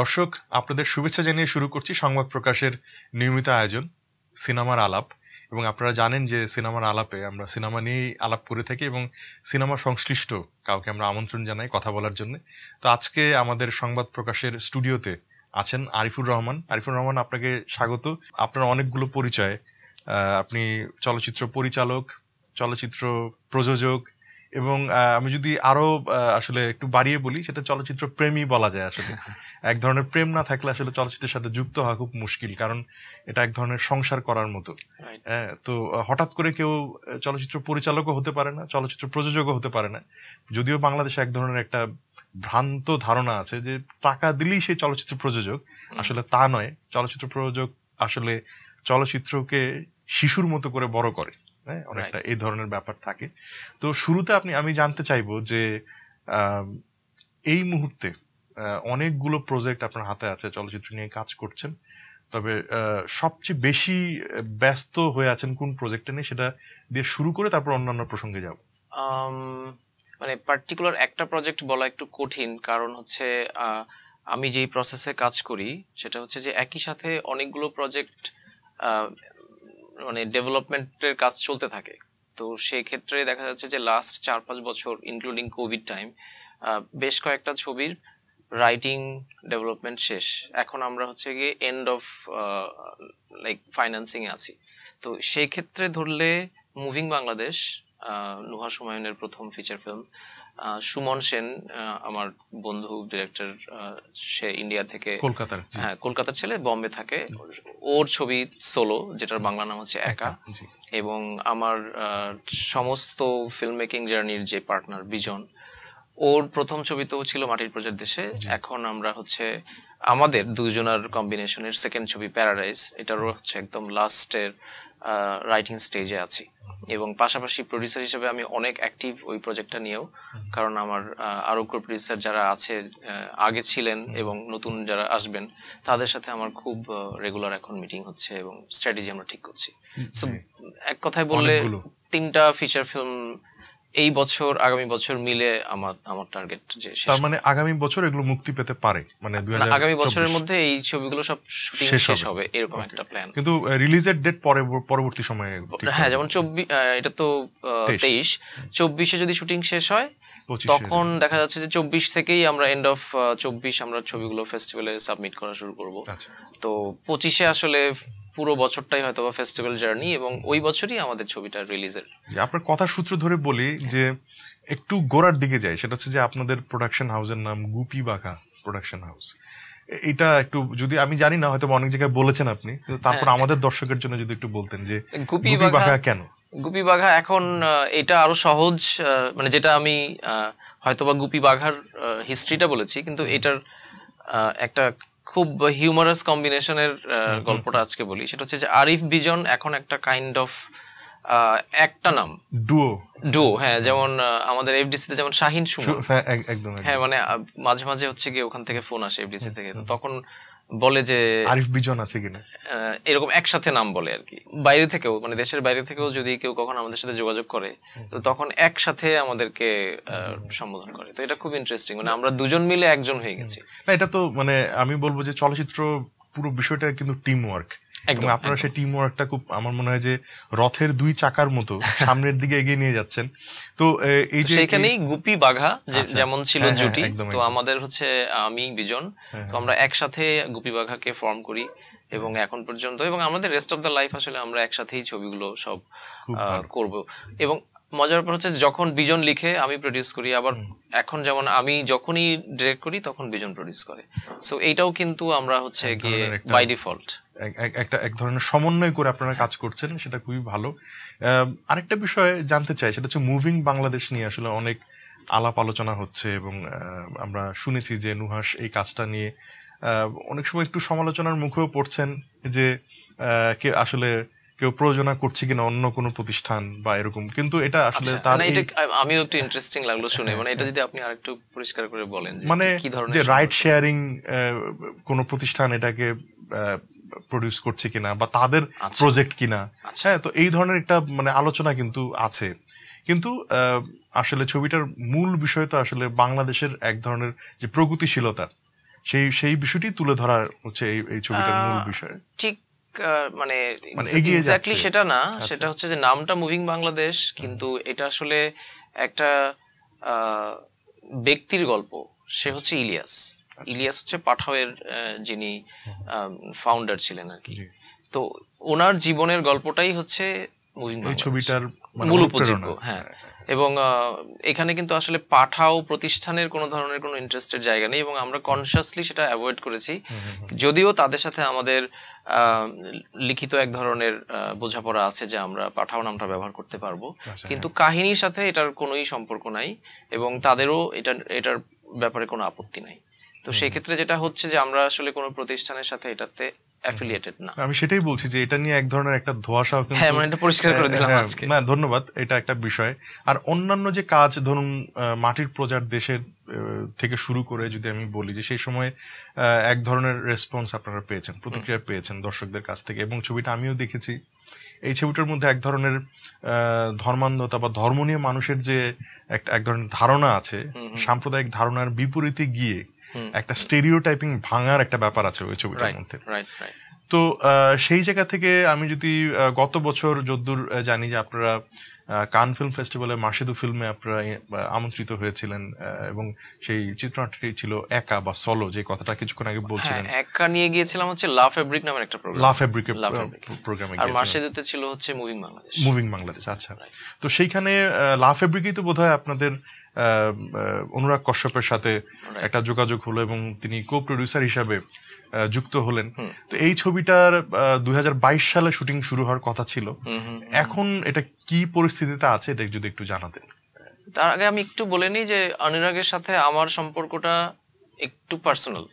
দর্শক, আপনাদের শুভেচ্ছা জানিয়ে শুরু করছি সংবাদ প্রকাশের নিয়মিত আয়োজন সিনেমার আলাপ। এবং আপনারা জানেন যে সিনেমার আলাপে আমরা সিনেমা নিয়েই আলাপ করে থাকি এবং সিনেমা সংশ্লিষ্ট কাউকে আমরা আমন্ত্রণ জানাই কথা বলার জন্য। তো আজকে আমাদের সংবাদ প্রকাশের স্টুডিওতে আছেন আরিফুর রহমান। আরিফুর রহমান, আপনাকে স্বাগত। আপনার অনেকগুলো পরিচয়, আপনি চলচ্চিত্র পরিচালক, চলচ্চিত্র প্রযোজক এবং আমি যদি আরো আসলে একটু বাড়িয়ে বলি, সেটা চলচ্চিত্র প্রেমী বলা যায়। আসলে এক ধরনের প্রেম না থাকলে আসলে চলচ্চিত্রের সাথে যুক্ত হওয়া খুব মুশকিল, কারণ এটা এক ধরনের সংসার করার মতো। তো হঠাৎ করে কেউ চলচ্চিত্র পরিচালকও হতে পারে না, চলচ্চিত্র প্রযোজকও হতে পারে না। যদিও বাংলাদেশে এক ধরনের একটা ভ্রান্ত ধারণা আছে যে টাকা দিলেই সেই চলচ্চিত্র প্রযোজক, আসলে তা নয়। চলচ্চিত্র প্রযোজক আসলে চলচ্চিত্রকে শিশুর মতো করে বড় করে, অনেকটা এই ধরনের ব্যাপার থাকে। তো শুরুতে আমি জানতে চাইবো যে এই মুহূর্তে অনেকগুলো প্রজেক্ট আপনার হাতে আছে, চলচ্চিত্র নিয়ে কাজ করছেন, তবে সবচেয়ে বেশি ব্যস্ত হয়ে আছেন কোন প্রজেক্টে নিয়ে, সেটা দিয়ে শুরু করে তারপর অন্যান্য প্রসঙ্গে যাব। মানে পার্টিকুলার একটা প্রজেক্ট বলা একটু কঠিন, কারণ হচ্ছে আমি যেই প্রসেসে কাজ করি সেটা হচ্ছে যে একই সাথে অনেকগুলো প্রজেক্ট মানে ডেভেলপমেন্টের কাজ চলতে থাকে। তো সেই ক্ষেত্রে দেখা যাচ্ছে যে লাস্ট 4-5 বছর ইনক্লুডিং কোভিড টাইম বেশ কয়েকটা ছবির রাইটিং ডেভেলপমেন্ট শেষ। এখন আমরা হচ্ছে গিয়ে এন্ড অফ লাইক ফাইন্যান্সিং এ আছি। তো সেই ক্ষেত্রে ধরলে মুভিং বাংলাদেশ, নুহাশ হুমায়ুনের প্রথম ফিচার ফিল্ম, সুমন সেন আমার বন্ধু ডিরেক্টর, সে ইন্ডিয়া থেকে, কলকাতার ছেলে, বম্বে থাকে। ওর ছবি সোলো, যেটার বাংলা নাম হচ্ছে একা। এবং আমার সমস্ত ফিল্ম মেকিং জার্নির যে পার্টনার বিজন, ওর প্রথম ছবি তো ছিল মাটির প্রজার দেশে। এখন আমরা হচ্ছে আমাদের দুজনের কম্বিনেশনের সেকেন্ড ছবি প্যারাডাইস, এটারও হচ্ছে একদম লাস্টের রাইটিং স্টেজে আছি। এবং পাশাপাশি প্রডিউসার হিসেবে আমি অনেক অ্যাক্টিভ ওই প্রজেক্টটা নিয়েও, কারণ আমার আরো প্রডিউসার যারা আছে আগে ছিলেন এবং নতুন যারা আসবেন তাদের সাথে আমার খুব রেগুলার এখন মিটিং হচ্ছে এবং স্ট্র্যাটেজি আমরা ঠিক করছি। সো এক কথায় বললে 3টা ফিচার ফিল্ম এই বছর আগামী বছর মিলে আমার টার্গেট। যে তার মানে আগামী বছর এগুলো মুক্তি পেতে পারে, মানে আগামী বছরের মধ্যে এই ছবিগুলো সব শুটিং শেষ হবে, এরকম একটা প্ল্যান। কিন্তু রিলিজের ডেট পরবর্তী সময়ে, হ্যাঁ, যেমন 24, এটা তো 23, 24-এ যদি শুটিং শেষ হয় তখন দেখা যাচ্ছে যে 24 থেকেই আমরা এন্ড অফ 24 আমরা ছবিগুলো ফেস্টিভ্যালে সাবমিট করা শুরু করব। তো 25-এ আসলে পুরো বছরটাই হয়তো বা ফেস্টিভ্যাল জার্নি, এবং ওই বছরই আমাদের ছবিটা রিলিজের। আপনার কথার সূত্র ধরে বলি যে একটু গোড়ার দিকে যাই, সেটা হচ্ছে যে আপনাদের প্রোডাকশন হাউসের নাম গুপি বাঘা প্রোডাকশন হাউস। এটা একটু, যদি আমি জানি না, হয়তো অনেক জায়গায় বলেছেন আপনি, তারপর আমাদের দর্শকের জন্য যদি একটু বলতেন যে গুপি বাঘা কেন? গুপি বাঘা এখন এটা আরো সহজ, মানে যেটা আমি হয়তোবা গুপি বাঘার হিস্ট্রিটা বলেছি, কিন্তু এটার একটা খুব হিউমারাস কম্বিনেশনের গল্পটা আজকে বলি। সেটা হচ্ছে যে আরিফ বিজন এখন একটা কাইন্ড অফ একটা নাম ডুও। হ্যাঁ, যেমন আমাদের এফডিসি তে যেমন শাহিন সুমন, হ্যাঁ, মানে মাঝে মাঝে হচ্ছে কি ওখান থেকে ফোন আসে এফডিসি থেকে, তখন বলে যে আরিফ বিজন আছে কিনা, এরকম একসাথে নাম বলে আর কি। বাইরে থেকেও, মানে দেশের বাইরে থেকেও যদি কেউ কখনো আমাদের সাথে যোগাযোগ করে তো তখন একসাথে আমাদেরকে সম্বোধন করে। তো এটা খুব ইন্টারেস্টিং, মানে আমরা দুজন মিলে একজন হয়ে গেছি। না, এটা তো মানে আমি বলবো যে চলচ্চিত্র পুরো বিষয়টা কিন্তু টিম ওয়ার্ক, এবং আপনারা সেই টিম ওয়ার্কটা খুব, আমার মনে হয় যে রথের 2 চাকার মতো সামনের দিকে এগিয়ে নিয়ে যাচ্ছেন। তো এই যে সেখানেই গুপি বাঘা যেমন ছিল জুটি, তো আমাদের হচ্ছে আমি বিজন, তো আমরা একসাথে গুপি বাঘাকে ফর্ম করি এবং এখন পর্যন্ত, এবং আমাদের রেস্ট অফ দ্য লাইফ আসলে আমরা একসাথেই ছবিগুলো সব করব। এবং মজার ব্যাপার হচ্ছে যখন বিজন লিখে আমি প্রডিউস করি, আবার এখন যেমন আমি যখনই ডিরেক্ট করি তখন বিজন প্রডিউস করে। সো এইটাও কিন্তু আমরা হচ্ছে গিয়ে বাই ডিফল্ট এক ধরনের সমন্বয় করে আপনারা কাজ করছেন, সেটা খুবই ভালো। আরেকটা বিষয় জানতে চাই, সেটা হচ্ছে মুভিং বাংলাদেশ নিয়ে আসলে অনেক আলাপ আলোচনা হচ্ছে, এবং আমরা শুনেছি যে নুহাশ এই কাজটা নিয়ে অনেক সময় একটু সমালোচনার মুখেও পড়ছেন যে আসলে কেউ প্রযোজনা করছে কিনা অন্য কোনো প্রতিষ্ঠান বা এরকম, কিন্তু এটা আসলে আমিও একটু ইন্টারেস্টিং লাগলো শুনে, মানে এটা যদি আপনি আরেকটু পরিষ্কার করে বলেন, মানে যে রাইট শেয়ারিং কোন প্রতিষ্ঠান এটাকে প্রডিউস করছে কিনা বা তাদের প্রজেক্ট কিনা, হ্যাঁ, তো এই ধরনের একটা মানে আলোচনা কিন্তু আছে। কিন্তু আসলে ছবিটার মূল বিষয় তো আসলে বাংলাদেশের এক ধরনের যে প্রগতিশীলতা, সেই বিষয়টি তুলে ধরা হচ্ছে এই ছবিটার মূল বিষয়। ঠিক মানে এগিয়ে এক্স্যাক্টলি যাচ্ছে। সেটা না, সেটা হচ্ছে যে নামটা মুভিং বাংলাদেশ, কিন্তু এটা আসলে একটা ব্যক্তির গল্প। সে হচ্ছে ইলিয়াস। ইলিয়াস হচ্ছে পাঠাওয়ের যিনি ফাউন্ডার ছিলেন আর কি। তো ওনার জীবনের গল্পটাই হচ্ছে মুভিং বাংলাদেশ, এই ছবিটার মূল উপজীব্য। হ্যাঁ, এবং এখানে কিন্তু আসলে পাঠাও প্রতিষ্ঠানের কোনো ধরনের কোনো ইন্টারেস্টের জায়গা নেই, এবং আমরা কনসিয়াসলি সেটা অ্যাভয়েড করেছি। যদিও তাদের সাথে আমাদের লিখিত এক ধরনের বোঝাপড়া আছে যে আমরা পাঠাও নামটা ব্যবহার করতে পারবো, কিন্তু কাহিনীর সাথে এটার কোনোই সম্পর্ক নাই, এবং তাদেরও এটার ব্যাপারে কোনো আপত্তি নাই। তো সেক্ষেত্রে যেটা হচ্ছে যে আমরা আসলে কোনো প্রতিষ্ঠানের সাথে এটাতে অ্যাফিলিয়েটেড না। আমি সেটাই বলছি যে এটা নিয়ে এক ধরনের একটা ধোঁয়াশাও কিন্তু, হ্যাঁ, মানে এটা পরিষ্কার করে দিলাম আজকে। না, ধন্যবাদ, এটা একটা বিষয়। আর অন্যান্য যে কাজ, ধরুন মাটির প্রজার দেশের থেকে শুরু করে যদি আমি বলি যে সেই সময় এক ধরনের রেসপন্স আপনারা পেয়েছেন, প্রতিক্রিয়া পেয়েছেন দর্শকদের কাছ থেকে, এবং ছবিটা আমিও দেখেছি। এই ছবিটার মধ্যে এক ধরনের ধর্মান্ধতা বা ধর্ম নিয়ে মানুষের যে এক ধরনের ধারণা আছে, সাম্প্রদায়িক ধারণার বিপরীতে গিয়ে একটা স্টেরিওটাইপিং ভাঙার একটা ব্যাপার আছে ওই ছবিটার মধ্যে। তো সেই জায়গা থেকে আমি যদি গত বছর যদ্দূর জানি যে আপনারা কান ফিল্ম ফেস্টিভ্যালে মার্শেদু ফিল্মে আপনারা আমন্ত্রিত হয়েছিলেন, এবং সেই চিত্রনাট্যটি ছিল একা বা সলো, যে কথাটা কিছুক্ষণ আগে বলছিলেন। একা নিয়ে গিয়েছিলাম হচ্ছে লা ফেব্রিক নামের একটা প্রোগ্রাম, লা ফেব্রিকের প্রোগ্রামে, আর মার্শেদুতে ছিল হচ্ছে মুভিং বাংলাদেশ। আচ্ছা, তো সেইখানে লা ফেব্রিকেই তো বোধহয় আপনাদের অনুরাগ কশ্যপের সাথে একটা যোগাযোগ হলো, এবং তিনি কো প্রডিউসার হিসাবে যুক্ত হলেন। তো এই ছবিটার 2022 সালে শুটিং শুরু হওয়ার কথা ছিল, এখন এটা কি পরিস্থিতিতে আছে এটা যদি একটু জানাতেন। তার আগে আমি একটু বলে নিই যে অনুরাগের সাথে আমার সম্পর্কটা একটু পার্সোনাল,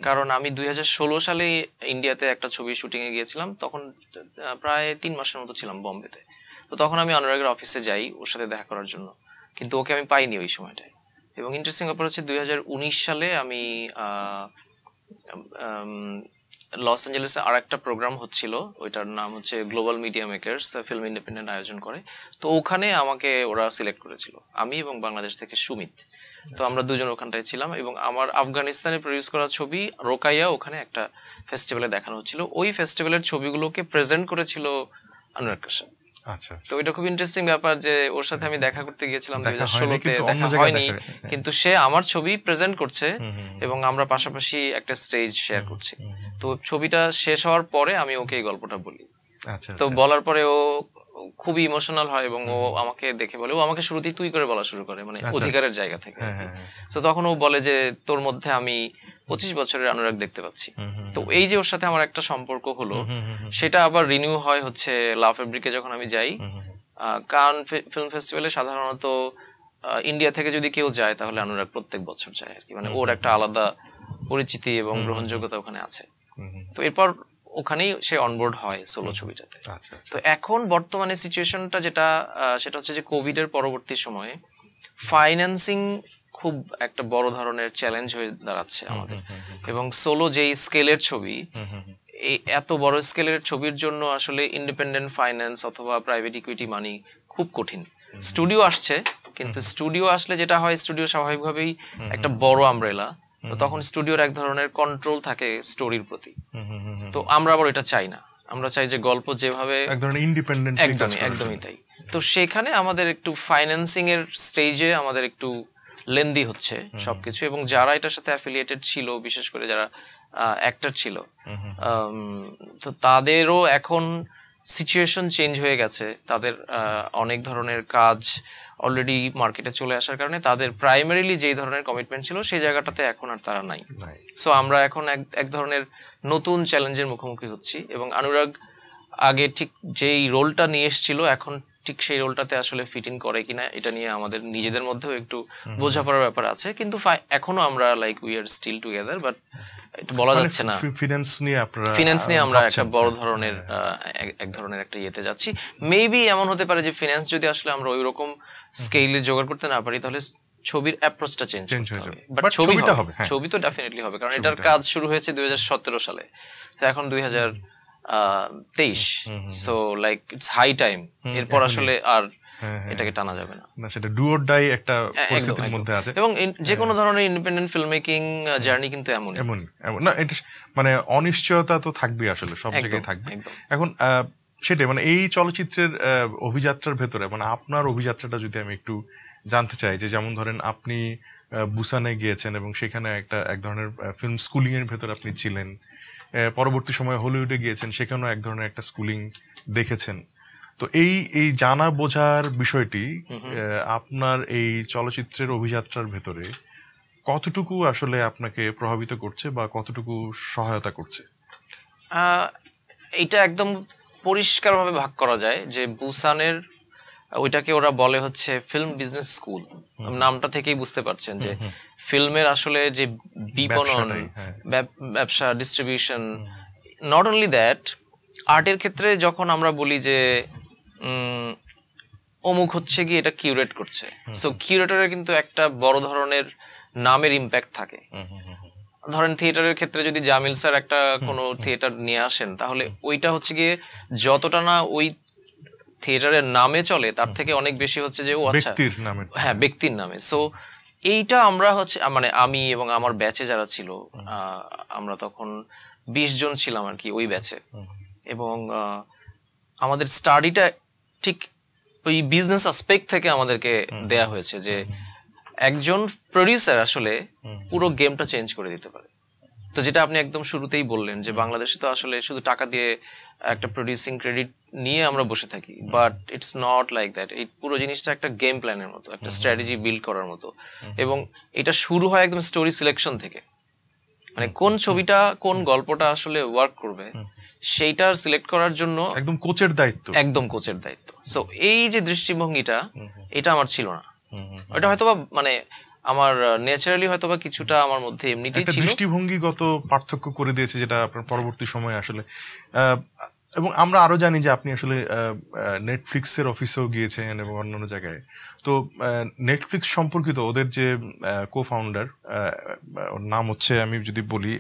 কারণ আমি 2016 সালে ইন্ডিয়াতে একটা ছবি শুটিং এ গিয়েছিলাম, তখন প্রায় 3 মাসের মতো ছিলাম বোম্বেতে। তো তখন আমি অনুরাগের অফিসে যাই ওর সাথে দেখা করার জন্য, কিন্তু ওকে আমি পাইনি ওই সময়টায়। এবং ইন্টারেস্টিং ব্যাপার হচ্ছে 2019 সালে আমি লস অ্যাঞ্জেলেসে আর একটা প্রোগ্রাম হচ্ছিল, ওইটার নাম হচ্ছে global media makers, film independent আয়োজন করে। তো ওখানে আমাকে ওরা সিলেক্ট করেছিল, আমি এবং বাংলাদেশ থেকে সুমিত। তো আমরা দুজন ওখানটায় ছিলাম, এবং আমার আফগানিস্তানে প্রডিউস করা ছবি রোকাইয়া ওখানে একটা ফেস্টিভ্যালে দেখানো হচ্ছিল। ওই ফেস্টিভ্যালের ছবিগুলোকে প্রেজেন্ট করেছিল অনুরাগ কাশ্যপ। আচ্ছা, তো এটা খুব ইন্টারেস্টিং ব্যাপার যে ওর সাথে আমি দেখা করতে গিয়েছিলাম 2016-তে, দেখা হয়নি, কিন্তু সে আমার ছবি প্রেজেন্ট করছে এবং আমরা পাশাপাশি একটা স্টেজ শেয়ার করছি। তো ছবিটা শেষ হওয়ার পরে আমি ওকে এই গল্পটা বলি। তো বলার পরে ও খুবই ইমোশনাল হয়, এবং ও আমাকে দেখে বলে, ও আমাকে শুরুতেই তুই করে বলা শুরু করে, মানে অধিকারের জায়গা থেকে। তো তখন ও বলে যে তোর মধ্যে আমি 25 বছরের অনুরাগ দেখতে পাচ্ছি। তো এই যে ওর সাথে আমার একটা সম্পর্ক হলো, সেটা আবার রিনিউ হয় হচ্ছে লা ফেব্রিকে যখন আমি যাই। কান ফিল্ম ফেস্টিভ্যালে সাধারণত ইন্ডিয়া থেকে যদি কেউ যায় তাহলে অনুরাগ প্রত্যেক বছর যায় আর কি, মানে ওর একটা আলাদা পরিচিতি এবং গ্রহণযোগ্যতা ওখানে আছে। তো এরপর ওখানেই সে অনবোর্ড হয় সোলো ছবিটাতে। তো এখন বর্তমানে সিচুয়েশনটা যেটা, সেটা হচ্ছে যে কোভিড এর পরবর্তী সময়ে ফাইন্যান্সিং খুব একটা বড় ধরনের চ্যালেঞ্জ হয়ে দাঁড়াচ্ছে আমাদের, এবং সোলো যেই স্কেলের ছবি, এই এত বড় স্কেলের ছবির জন্য আসলে ইন্ডিপেন্ডেন্ট ফাইন্যান্স অথবা প্রাইভেট ইকুইটি মানি খুব কঠিন। স্টুডিও আসছে, কিন্তু স্টুডিও আসলে যেটা হয়, স্টুডিও স্বাভাবিকভাবেই একটা বড় আমব্রেলা, তো তখন স্টুডিওর এক ধরনের কন্ট্রোল থাকে স্টোরির প্রতি। তো আমরা আবার এটা চাই না, আমরা চাই যে গল্প যেভাবে এক ধরনের ইন্ডিপেন্ডেন্ট, একদমই তাই। তো সেখানে আমাদের একটু ফাইন্যান্সিং এর স্টেজে আমাদের একটু লেন্দি হচ্ছে সবকিছু, এবং যারা এটার সাথে অ্যাফিলিয়েটেড ছিল, বিশেষ করে যারা অ্যাক্টর ছিল, তো তাদেরও এখন সিচুয়েশন চেঞ্জ হয়ে গেছে। তাদের অনেক ধরনের কাজ অলরেডি মার্কেটে চলে আসার কারণে তাদের প্রাইমারিলি যেই ধরনের কমিটমেন্ট ছিল সেই জায়গাটাতে এখন আর তারা নাই। সো আমরা এখন এক ধরনের নতুন চ্যালেঞ্জের মুখোমুখি হচ্ছি, এবং অনুরাগ আগে ঠিক যেই রোলটা নিয়ে এসেছিল এখন ঠিক সেই রোলটাতে আসলে ফিট ইন করে কিনা এটা নিয়ে আমাদের নিজেদের মধ্যেও একটু বোঝাপড়ার ব্যাপার আছে, কিন্তু এখনো আমরা like we are still together, but এটা বলা যাচ্ছে না। ফিনান্স নিয়ে আমরা একটা বড় ধরনের এক ধরনের একটা ইয়েতে যাচ্ছি। মেবি এমন হতে পারে যে ফিনান্স যদি আসলে আমরা ওই রকম স্কেলে জোগাড় করতে না পারি, তাহলে ছবির অ্যাপ্রোচটা চেঞ্জ হয়ে যাবে। বাট ছবি তো ডেফিনেটলি হবে, কারণ এটার কাজ শুরু হয়েছে 2017 সালে, তো এখন 2023, so like it's high time. এরপর আসলে আর এটাকে টানা যাবে না। না, সেটা ডু অর ডাই একটা পরিস্থিতির মধ্যে আছে। এবং যে কোনো ধরনের ইন্ডিপেন্ডেন্ট ফিল্ম মেকিং জার্নি কিন্তু এমন না, এটা মানে অনিশ্চয়তা তো থাকবেই আসলে, সব জায়গায় থাকবে। এখন সেটাই মানে এই চলচ্চিত্রের অভিযাত্রার ভেতরে মানে আপনার অভিযাত্রাটা যদি আমি একটু জানতে চাই, যে যেমন ধরেন আপনি বুসানে গিয়েছেন এবং সেখানে এক ধরনের ফিল্ম স্কুলিং এর ভেতরে আপনি ছিলেন, পরবর্তী সময়ে হলিউডে গিয়েছেন, সেখানেও এক ধরনের একটা স্কুলিং দেখেছেন। তো এই জানা বোঝার বিষয়টি আপনার এই চলচ্চিত্রের অভিযাত্রার ভেতরে কতটুকু আসলে আপনাকে প্রভাবিত করছে বা কতটুকু সহায়তা করছে? এটা একদম পরিষ্কারভাবে ভাগ করা যায় যে বুসানের ওইটাকে ওরা বলে হচ্ছে ফিল্ম বিজনেস স্কুল। নামটা থেকেই বুঝতে পারছেন যে ফিল্মের আসলে যে বিপণন, ব্যবসা, ডিস্ট্রিবিউশন, নট অনলি দ্যাট, আর্টের ক্ষেত্রে যখন আমরা বলি যে অমুক হচ্ছে কি এটা কিউরেট করছে, সো কিউরেটরের কিন্তু একটা বড় ধরনের নামের ইম্প্যাক্ট থাকে। ধরেন থিয়েটারের ক্ষেত্রে যদি জামিল স্যার একটা কোনো থিয়েটার নিয়ে আসেন, তাহলে ওইটা হচ্ছে গিয়ে যতটা না ওই থিয়েটারের নামে চলে তার থেকে অনেক বেশি হচ্ছে যে ও আচ্ছা হ্যাঁ ব্যক্তির নামে। সো এইটা আমরা হচ্ছে মানে আমি এবং আমার ব্যাচে যারা ছিল, আমরা তখন 20 জন ছিলাম আর কি ওই ব্যাচে, এবং আমাদের স্টাডিটা ঠিক ওই বিজনেস অ্যাসপেক্ট থেকে আমাদেরকে দেয়া হয়েছে যে একজন প্রডিউসার আসলে পুরো গেমটা চেঞ্জ করে দিতে পারে। তো যেটা আপনি একদম শুরুতেই বললেন যে বাংলাদেশে তো আসলে শুধু টাকা দিয়ে একটা প্রডিউসিং ক্রেডিট নিয়ে আমরা বসে থাকি, but it's not like that. এই পুরো জিনিসটা একটা গেম প্ল্যানের মতো, একটা স্ট্র্যাটেজি বিল্ড করার মতো, এবং এটা শুরু হয় একদম স্টোরি সিলেকশন থেকে, মানে কোন ছবিটা কোন গল্পটা আসলে ওয়ার্ক করবে সেইটা সিলেক্ট করার জন্য একদম কোচের দায়িত্ব, একদম কোচের দায়িত্ব। সো এই যে দৃষ্টিভঙ্গিটা, এটা আমার ছিল না। ওটা হয়তোবা মানে আমার ন্যাচারালি হয়তোবা কিছুটা আমার মধ্যে এমনিতেই ছিল, দৃষ্টিভঙ্গিগত পার্থক্য করে দিয়েছে, যেটা আপনার পরবর্তী সময়ে আসলে এবং আমরা আরো জানি যে আপনি আসলে নেটফ্লিক্সের অফিসেও গিয়েছেন এবং অন্যান্য জায়গায়। তো নেটফ্লিক্স সম্পর্কিত ওদের যে কো ফাউন্ডার, ওর নাম হচ্ছে আমি যদি বলি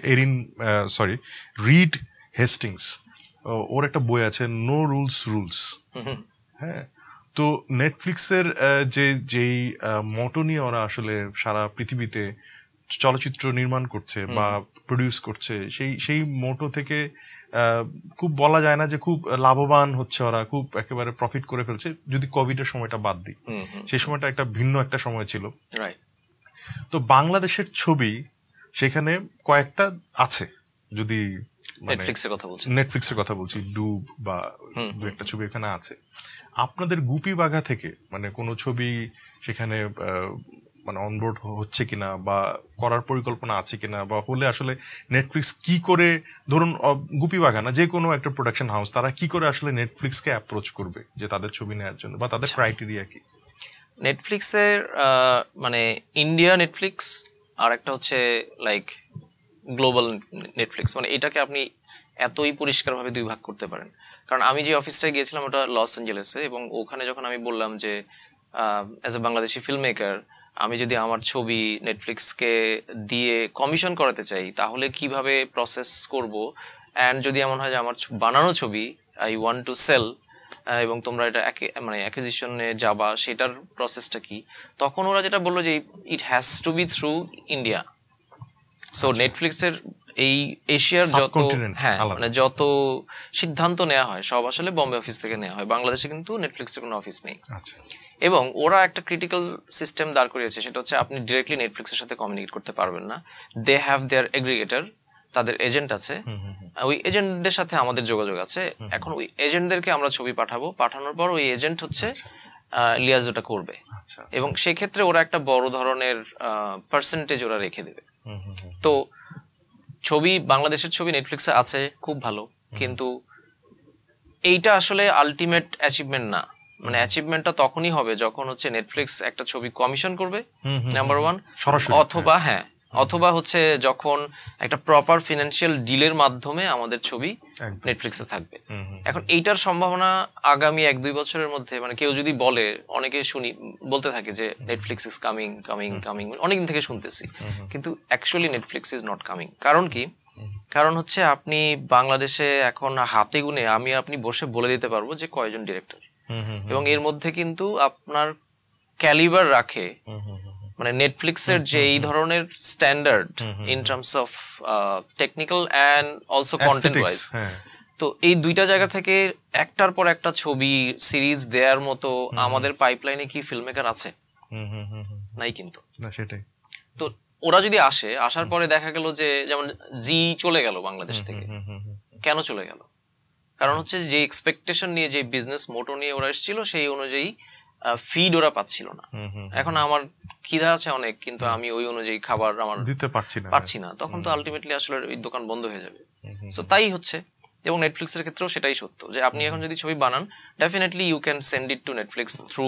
রিড হেস্টিংস, ওর একটা বই আছে নো রুলস। হ্যাঁ, তো নেটফ্লিক্সের যেই মোটো নিয়ে ওরা আসলে সারা পৃথিবীতে চলচ্চিত্র নির্মাণ করছে বা প্রডিউস করছে, সেই মোটো থেকে খুব বলা যায় না যে খুব লাভবান হচ্ছে, ওরা খুব একেবারে প্রফিট করে ফেলছে, যদি কোভিড এর সময়টা বাদ দিই। সেই সময়টা একটা ভিন্ন একটা সময় ছিল। তো বাংলাদেশের ছবি সেখানে কয়েকটা আছে, যদি নেটফ্লিক্সের কথা বলছি, ডুব বা দু একটা ছবি এখানে আছে। আপনাদের গুপি বাঘা থেকে মানে কোনো ছবি সেখানে মানে অনবোর্ড হচ্ছে কিনা বা করার পরিকল্পনা আছে কিনা, বা হলে আসলে নেটফ্লিক্স কি করে, ধরুন গুপি বাঘা না, যে কোনো একটা প্রোডাকশন হাউস, তারা কি করে আসলে নেটফ্লিক্সকে অ্যাপ্রোচ করবে যে তাদের ছবি নেওয়ার জন্য, বা তাদের ক্রাইটেরিয়া কি? নেটফ্লিক্সের মানে ইন্ডিয়া নেটফ্লিক্স আর একটা হচ্ছে লাইক গ্লোবাল নেটফ্লিক্স, মানে এটাকে আপনি এতই পরিষ্কারভাবে দুই ভাগ করতে পারেন। কারণ আমি যে অফিসটায় গিয়েছিলাম ওটা লস অ্যাঞ্জেলেসে, এবং ওখানে যখন আমি বললাম যে as a Bangladeshi film maker আমি যদি আমার ছবি নেটফ্লিক্সকে দিয়ে কমিশন করাতে চাই তাহলে কিভাবে প্রসেস করব, অ্যান্ড যদি এমন হয় যে আমার বানানো ছবি আই ওয়ান্ট টু সেল এবং তোমরা এটা মানে অ্যাকুইজিশনে যাবা, সেটার প্রসেসটা কি, তখন ওরা যেটা বললো যে it has to be through India. So নেটফ্লিক্সের এই এশিয়ার যত মানে যত সিদ্ধান্ত নেওয়া হয় সব আসলে বম্বে অফিস থেকে নেওয়া হয়, বাংলাদেশে কিন্তু নেটফ্লিক্সের কোনো অফিস নেই। এবং ওরা একটা ক্রিটিক্যাল সিস্টেম দাঁড় করিয়েছে, সেটা হচ্ছে আপনি ডিরেক্টলি নেটফ্লিক্সের সাথে কমিউনিকেট করতে পারবেন না। দে হ্যাভ দেয়ার এগ্রিগেটর, তাদের এজেন্ট আছে, ওই এজেন্টদের সাথে আমাদের যোগাযোগ আছে। এখন ওই এজেন্টদেরকে আমরা ছবি পাঠানোর পর ওই এজেন্ট হচ্ছে লিয়াজ ওটা করবে, এবং সেক্ষেত্রে ওরা একটা বড় ধরনের পার্সেন্টেজ ওরা রেখে দেবে। তো ছবি, বাংলাদেশের ছবি নেটফ্লিক্সে আছে খুব ভালো, কিন্তু এইটা আসলে আলটিমেট অ্যাচিভমেন্ট না। মানে অ্যাচিভমেন্টটা তখনই হবে যখন হচ্ছে নেটফ্লিক্স একটা ছবি কমিশন করবে, নাম্বার ওয়ান, অথবা হচ্ছে যখন একটা প্রপার ফিনান্সিয়াল ডিলের মাধ্যমে আমাদের ছবি নেটফ্লিক্সে থাকবে। এখন এইটার সম্ভাবনা আগামী 1-2 বছরের মধ্যে, মানে কেউ যদি বলে, অনেকে বলতে থাকে যে নেটফ্লিক্স ইজ কামিং, অনেকদিন থেকে শুনতেছি, কিন্তু actually Netflix is not coming. কারণ কি? কারণ হচ্ছে আপনি বাংলাদেশে এখন হাতে গুনে আপনি বসে বলে দিতে পারবো যে কয়জন ডিরেক্টর, এবং এর মধ্যে কিন্তু আপনার ক্যালিবার রাখে, মানে নেটফ্লিক্সের যে এই ধরনের standard in terms of technical and also content wise, তো এই দুইটা জায়গা থেকে একটার পর একটা ছবি সিরিজ দেওয়ার মতো আমাদের পাইপলাইনে কি ফিল্ম মেকার আছে? নাই কিন্তু। সেটাই। তো ওরা যদি আসার পরে দেখা গেল যে যেমন জি চলে গেল বাংলাদেশ থেকে, কেন চলে গেল? কারণ হচ্ছে যে এক্সপেকটেশন নিয়ে, যে বিজনেস মোটো নিয়ে ওরা এসেছিল, সেই অনুযায়ী ফিড ওরা পাচ্ছিল না। এখন আমার খিদা আছে অনেক, কিন্তু আমি ওই অনুযায়ী খাবার আমার দিতে পারছি না, তখন তো আলটিমেটলি আসলে ওই দোকান বন্ধ হয়ে যাবে। সো তাই হচ্ছে। এবং নেটফ্লিক্সের ক্ষেত্রেও সেটাই সত্য, যে আপনি এখন যদি ছবি বানান, definitely you can send it to Netflix through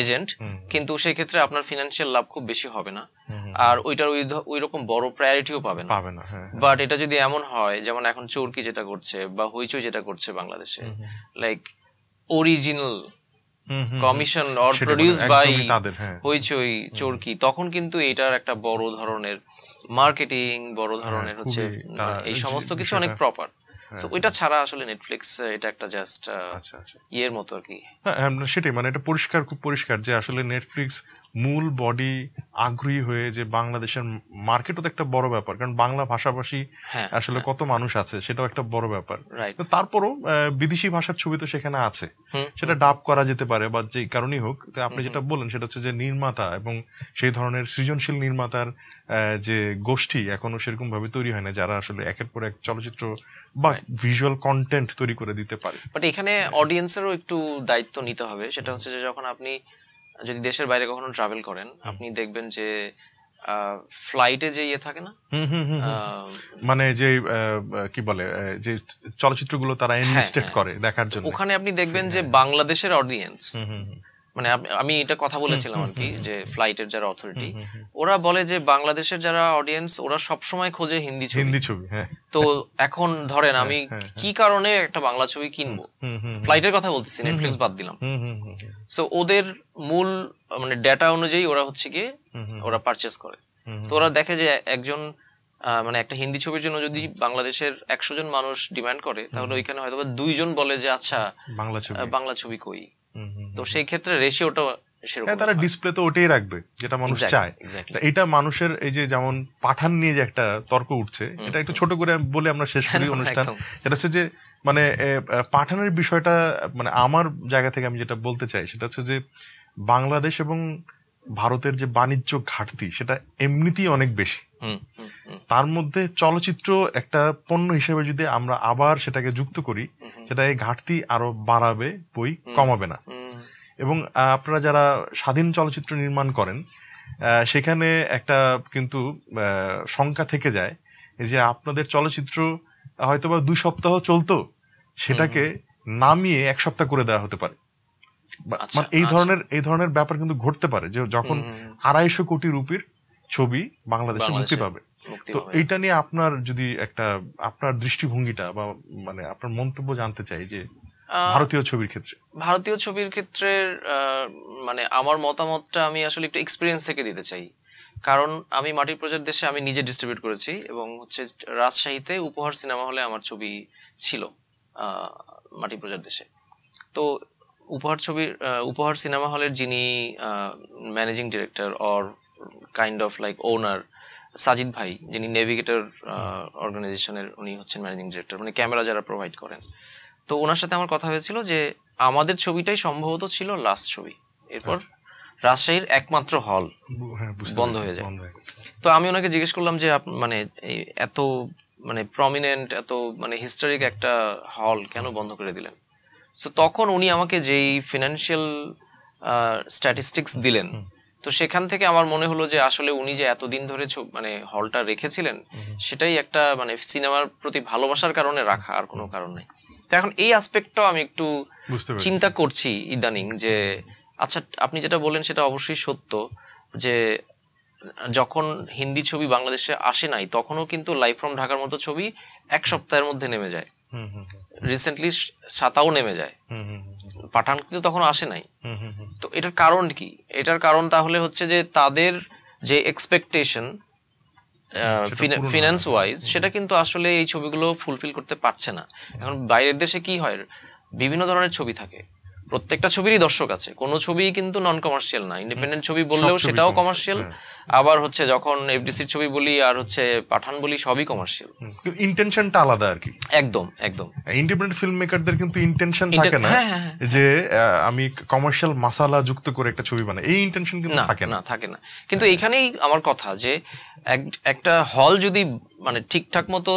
agent, কিন্তু সেই ক্ষেত্রে আপনার ফিনান্সিয়াল লাভ খুব বেশি হবে না, আর ওইটার ওই রকম বড় প্রায়োরিটিও পাবে না। বাট এটা যদি এমন হয়, যেমন এখন চরকি যেটা করছে বা হইচই যেটা করছে বাংলাদেশে, like original commission or produce by Hoichoi, Chorki, তখন কিন্তু এটার একটা বড় ধরনের মার্কেটিং, বড় ধরনের হচ্ছে এই সমস্ত কিছু অনেক প্রপার। সো ওইটা ছাড়া আসলে নেটফ্লিক্স এটা একটা জাস্ট ইয়ের মতো আর কি। সেটাই, মানে এটা খুব পরিষ্কার যে আসলে নেটফ্লিক্স মূল বডি আগ্রহী হয়ে যে বাংলাদেশের মার্কেটও তো একটা বড় ব্যাপার, কারণ বাংলা ভাষাভাষী আসলে কত মানুষ আছে সেটাও একটা বড় ব্যাপার। তারপরও বিদেশি ভাষার ছবি তো সেখানে আছে, সেটা ডাব করা যেতে পারে বা যে কারণেই হোক। আপনি যেটা বললেন সেটা হচ্ছে যে নির্মাতা এবং সেই ধরনের সৃজনশীল নির্মাতার যে গোষ্ঠী এখনো সেরকম ভাবে তৈরি হয় না, যারা আসলে একের পর এক চলচ্চিত্র বা ভিজুয়াল কন্টেন্ট তৈরি করে দিতে পারে। বাট এখানে অডিয়েন্সেরও একটু দায়িত্ব নিতে হবে। সেটা হচ্ছে যে যখন আপনি যদি দেশের বাইরে কখনো ট্রাভেল করেন, আপনি দেখবেন যে ফ্লাইটে যে ইয়ে থাকে না, মানে যে কি বলে, যে চলচ্চিত্রগুলো তারা এনলিস্টেড করে দেখার জন্য, ওখানে আপনি দেখবেন যে বাংলাদেশের অডিয়েন্স, মানে আমি এটা কথা বলেছিলাম আর কি, যে ফ্লাইটের যারা অথরিটি, ওরা বলে যে বাংলাদেশের যারা অডিয়েন্স, ওরা সবসময় খোঁজে হিন্দি ছবি। তো এখন ধরেন আমি কি কারণে একটা বাংলা ছবি কিনবো, ফ্লাইটের কথা বলতেছি, নেটফ্লিক্স বাদ দিলাম। সো ওদের মূল মানে ডেটা অনুযায়ী ওরা হচ্ছে গিয়ে ওরা পারচেস করে। তো ওরা দেখে যে একজন মানে একটা হিন্দি ছবির জন্য যদি বাংলাদেশের 100 জন মানুষ ডিমান্ড করে, তাহলে ওইখানে হয়তো 2 জন বলে যে আচ্ছা বাংলা ছবি কই। তো সেই ক্ষেত্রে রেশিওটা তারা ডিসপ্লে তো ওটাই রাখবে যেটা মানুষ চায়। এটা মানুষের এই যে যেমন পাঠান নিয়ে যে একটা তর্ক উঠছে, এটা একটু ছোট করে বলে আমরা শেষ করি অনুষ্ঠান। এটা হচ্ছে যে মানে পাঠানের বিষয়টা, মানে আমার জায়গা থেকে আমি যেটা বলতে চাই সেটা হচ্ছে যে বাংলাদেশ এবং ভারতের যে বাণিজ্য ঘাটতি সেটা এমনিতেই অনেক বেশি। তার মধ্যে চলচ্চিত্র একটা পণ্য হিসেবে যদি আমরা আবার সেটাকে যুক্ত করি, সেটা এই ঘাটতি আরো বাড়াবে, বই কমাবে না। এবং আপনারা যারা স্বাধীন চলচ্চিত্র নির্মাণ করেন, সেখানে একটা কিন্তু শঙ্কা থেকে যায় যে আপনাদের চলচ্চিত্র হয়তোবা 2 সপ্তাহ চলতো, সেটাকে নামিয়ে 1 সপ্তাহ করে দেওয়া হতে পারে। মানে এই ধরনের ব্যাপার কিন্তু ঘটতে পারে, যে যখন 250 কোটি রুপির ছবি বাংলাদেশে মুক্তি পাবে। তো এইটা নিয়ে আপনার যদি একটা আপনার দৃষ্টিভঙ্গিটা বা মানে আপনার মন্তব্য জানতে চাই, যে ভারতীয় ছবির ক্ষেত্রে মানে আমার মতামতটা আমি আসলে একটু এক্সপিরিয়েন্স থেকে দিতে চাই। কারণ আমি মাটির প্রজার দেশে আমি নিজে ডিস্ট্রিবিউট করেছি, এবং হচ্ছে রাজশাহীতে উপহার সিনেমা হলে আমার ছবি ছিল মাটির প্রজার দেশে। তো উপহার সিনেমা হলের যিনি managing director or kind of like owner, Sajid ভাই, যিনি নেভিগেটর অর্গানাইজেশনের, উনি হচ্ছেন ম্যানেজিং ডিরেক্টর, মানে ক্যামেরা যারা প্রোভাইড করেন। তো ওনার সাথে আমার কথা হয়েছিল যে আমাদের ছবিটাই সম্ভবত ছিল লাস্ট ছবি, এরপর রাজশাহীর একমাত্র হল বন্ধ হয়ে যায়। তো আমি ওনাকে জিজ্ঞেস করলাম যে মানে এত মানে প্রমিনেন্ট, এত মানে হিস্টোরিক একটা হল কেন বন্ধ করে দিলেন? সো তখন উনি আমাকে যেই ফিনান্সিয়াল স্ট্যাটিস্টিক্স দিলেন, তো সেখান থেকে আমার মনে হলো যে আসলে উনি যে এতদিন ধরে মানে হলটা রেখেছিলেন, সেটাই একটা মানে সিনেমার প্রতি ভালোবাসার কারণে রাখা, আর কোনো কারণ নেই। তো এখন এই অ্যাসপেক্টটাও আমি একটু চিন্তা করছি ইদানিং, যে আচ্ছা আপনি যেটা বললেন সেটা অবশ্যই সত্য, যে যখন হিন্দি ছবি বাংলাদেশে আসে নাই, তখনও কিন্তু লাইভ ফ্রম ঢাকার মতো ছবি 1 সপ্তাহের মধ্যে নেমে যায়। রিসেন্টলি সাতাও নেমে যায়, পাঠান কিন্তু তখন আসে নাই। তো এটার কারণ কি? এটার কারণ তাহলে হচ্ছে যে তাদের যে এক্সপেকটেশন ফিনান্স ওয়াইজ, সেটা কিন্তু আসলে এই ছবিগুলো ফুলফিল করতে পারছে না। এখন বাইরের দেশে কি হয়, বিভিন্ন ধরনের ছবি থাকে, প্রত্যেকটা ছবিরই দর্শক আছে, কোনো ছবি কিন্তু নন কমার্শিয়াল না। ইন্ডিপেন্ডেন্ট ছবি বললেও সেটাও কমার্শিয়াল, আবার হচ্ছে যখন এফডিসির ছবি বলি আর হচ্ছে পাঠান বলি সবই কমার্শিয়াল, ইন্টেনশনটা আলাদা আর কি। একদম একদম। ইন্ডিপেন্ডেন্ট ফিল্ম মেকারদের কিন্তু ইন্টেনশন থাকে না যে আমি কমার্শিয়াল মাসালা যুক্ত করে একটা ছবি বানাই, এই ইন্টেনশন কিন্তু থাকে না। কিন্তু এইখানেই আমার কথা যে একটা হল যদি মানে ঠিকঠাক মতো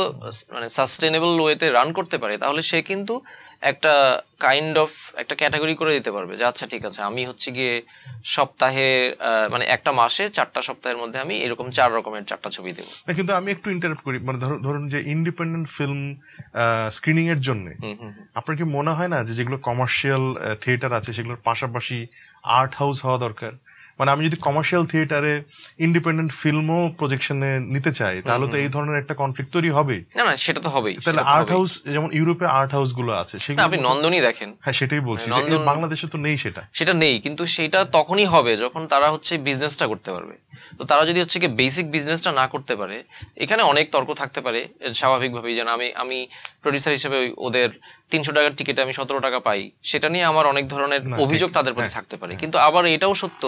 মানে সাস্টেনেবল ওয়েতে রান করতে পারে, তাহলে সে কিন্তু একটা কাইন্ড অফ একটা ক্যাটাগরি করে দিতে পারবে যে আচ্ছা ঠিক আছে, আমি হচ্ছে গিয়ে সপ্তাহে মানে একটা মাসে 4টা সপ্তাহের মধ্যে আমি এরকম 4 রকমের 4টা ছবি দেবো। কিন্তু আমি একটু ইন্টারাপ্ট করি, মানে ধরুন যে ইন্ডিপেন্ডেন্ট ফিল্ম স্ক্রিনিং এর জন্য আপনার কি মনে হয় না যে যেগুলো কমার্শিয়াল থিয়েটার আছে সেগুলোর পাশাপাশি আর্ট হাউস হওয়া দরকার? মানে আমি যদি কমার্শিয়াল থিয়েটারে ইন্ডিপেন্ডেন্ট ফিল্মও প্রজেকশনে নিতে চাই, তাহলে তো এই ধরনের একটা কনফ্লিক্ট তৈরি হবে। না সেটা তো হবেই। তাহলে আর্ট হাউস, যেমন ইউরোপে আর্ট হাউস গুলো আছে, সেগুলো আপনি নন্দনই দেখেন। হ্যাঁ সেটাই বলছি, বাংলাদেশে তো নেই সেটা নেই। কিন্তু সেটা তখনই হবে যখন তারা হচ্ছে বিজনেসটা করতে পারবে। তো তারা যদি হচ্ছে কি বেসিক বিজনেসটা না করতে পারে, এখানে অনেক তর্ক থাকতে পারে স্বাভাবিকভাবেই, যেন আমি প্রডিউসার হিসেবে ওদের 300 টাকার টিকিটে আমি 17 টাকা পাই, সেটা নিয়ে আমার অনেক ধরনের অভিযোগ তাদের প্রতি থাকতে পারে। কিন্তু আবার এটাও সত্য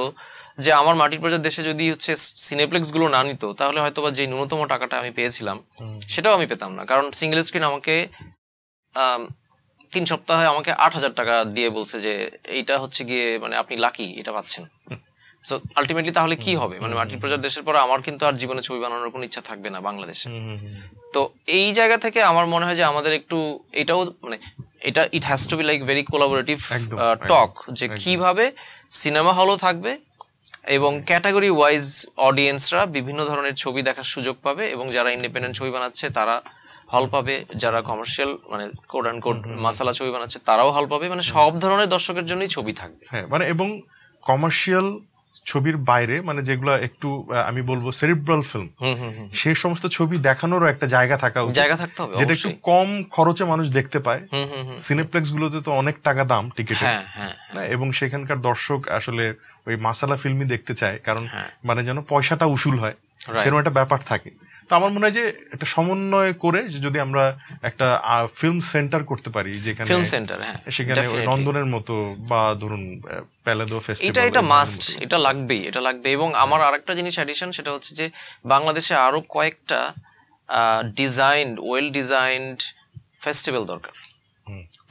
যে আমার মাটির প্রজার দেশে যদি হচ্ছে সিনেপ্লেক্স গুলো না নিত, তাহলে হয়তো বা যে ন্যূনতম টাকাটা আমি পেয়েছিলাম সেটাও আমি পেতাম না। কারণ সিঙ্গেল স্ক্রিন আমাকে 3 সপ্তাহে আমাকে 8,000 টাকা দিয়ে বলছে যে এইটা হচ্ছে গিয়ে মানে আপনি লাকি, এটা পাচ্ছেন। সো আলটিমেটলি তাহলে কি হবে, মানে মাটির প্রজার দেশের পর আমার কিন্তু আর জীবনে ছবি বানানোর কোনো ইচ্ছা থাকবে না বাংলাদেশে। তো এই জায়গা থেকে আমার মনে হয় যে আমাদের একটু এটাও মানে এটা it has to be like very collaborative talk, যে কিভাবে সিনেমা হলও থাকবে এবং ক্যাটাগরি ওয়াইজ অডিয়েন্সরা বিভিন্ন ধরনের ছবি দেখার সুযোগ পাবে, এবং যারা ইন্ডিপেন্ডেন্ট ছবি বানাচ্ছে তারা হল পাবে, যারা কমার্শিয়াল মানে কোড অ্যান্ড কোড মাসালা ছবি বানাচ্ছে তারাও হল পাবে, মানে সব ধরনের দর্শকের জন্যই ছবি থাকবে। হ্যাঁ, মানে এবং কমার্শিয়াল ছবির বাইরে মানে যেগুলো একটু আমি বলবো সেরিব্রাল ফিল্ম, সেই সমস্ত ছবি দেখানোরও একটা জায়গা থাকতে হবে, যেটা একটু কম খরচে মানুষ দেখতে পায়। সিনেপ্লেক্স গুলোতে তো অনেক টাকা দাম টিকিটের, এবং সেখানকার দর্শক আসলে ওই মাসালা ফিল্মই দেখতে চায়, কারণ মানে যেন পয়সাটা উসুল হয়, সেরকম একটা ব্যাপার থাকে। তো আমার মনে হয় যে একটা সমন্বয় করে যদি আমরা একটা ফিল্ম সেন্টার করতে পারি, যেখানে সেখানে নন্দনের মতো বা ধরুন প্যালেদো ফেস্টিভ্যাল, এটা মাস্ট, এটা লাগবেই। এবং আমার আরেকটা জিনিস অ্যাডিশন, সেটা হচ্ছে যে বাংলাদেশে আরো কয়েকটা ওয়েল ডিজাইনড ফেস্টিভ্যাল দরকার।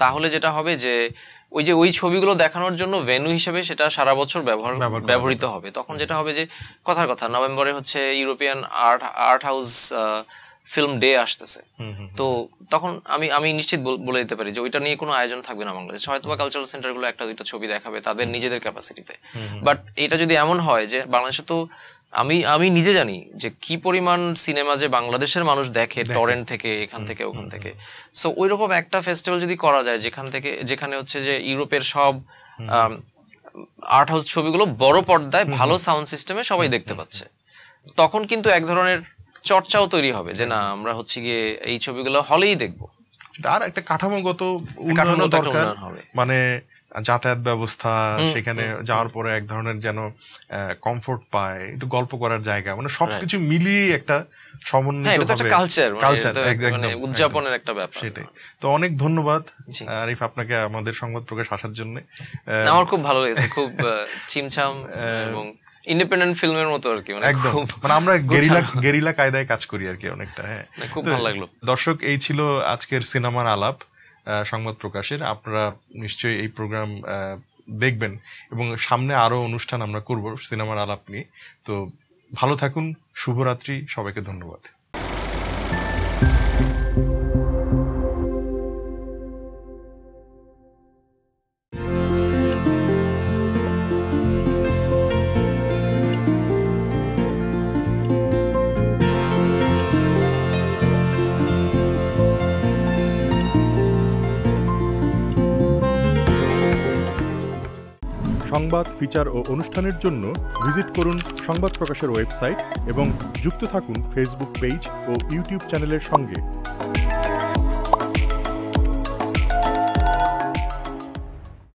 তাহলে যেটা হবে যে ওই ছবিগুলো দেখানোর জন্য ভেন্যু হিসেবে সেটা সারা বছর ব্যবহৃত হবে। তখন যেটা হবে যে কথার কথা নভেম্বরে হচ্ছে European art house film day আসতেছে, তো তখন আমি নিশ্চিত বলে দিতে পারি যে ওইটা নিয়ে কোনো আয়োজন থাকবে না বাংলাদেশে। হয়তো বা কালচারাল সেন্টার গুলো 1-2টা ছবি দেখাবে তাদের নিজেদের ক্যাপাসিটিতে, বাট এটা যদি এমন হয় যে বাংলাদেশে তো আমি নিজে জানি যে কি পরিমাণ সিনেমা যে বাংলাদেশের মানুষ দেখে টরেন্ট থেকে, এখান থেকে ওখান থেকে। সো ওইরকম একটা ফেস্টিভ্যাল যদি করা যায় যেখানে হচ্ছে যে ইউরোপের সব আর্ট হাউস ছবিগুলো বড় পর্দায় ভালো সাউন্ড সিস্টেমে সবাই দেখতে পাচ্ছে, তখন কিন্তু এক ধরনের চর্চাও তৈরি হবে যে না আমরা হচ্ছে গিয়ে এই ছবিগুলো হলেই দেখবো। আর একটা কাঠামোগত উন্নয়ন দরকার, মানে যাতায়াত ব্যবস্থা, সেখানে যাওয়ার পরে এক ধরনের যেন কমফোর্ট পায়, একটু গল্প করার জায়গা, মানে সবকিছু মিলিয়ে একটা সমন্বিত কালচার উদযাপনের একটা ব্যাপার। সেটাই। তো অনেক ধন্যবাদ আরিফ আপনাকে আমাদের সংবাদ প্রকাশ আসার জন্য। আমার খুব ভালো লেগেছে, খুব চিমছাম এবং ইন্ডিপেন্ডেন্ট ফিল্মের মতো আর কি, একদম মানে আমরা গেরিলা কায়দায় কাজ করি আর কি অনেকটা। হ্যাঁ, খুব ভালো লাগলো। দর্শক, এই ছিল আজকের সিনেমার আলাপ সংবাদ প্রকাশের। আপনারা নিশ্চয়ই এই প্রোগ্রাম দেখবেন এবং সামনে আরো অনুষ্ঠান আমরা করব সিনেমার আলাপ নিয়ে। তো ভালো থাকুন, শুভরাত্রি, সবাইকে ধন্যবাদ। সংবাদ, ফিচার ও অনুষ্ঠানের জন্য ভিজিট করুন সংবাদ প্রকাশের ওয়েবসাইট এবং যুক্ত থাকুন ফেসবুক পেজ ও ইউটিউব চ্যানেলের সঙ্গে।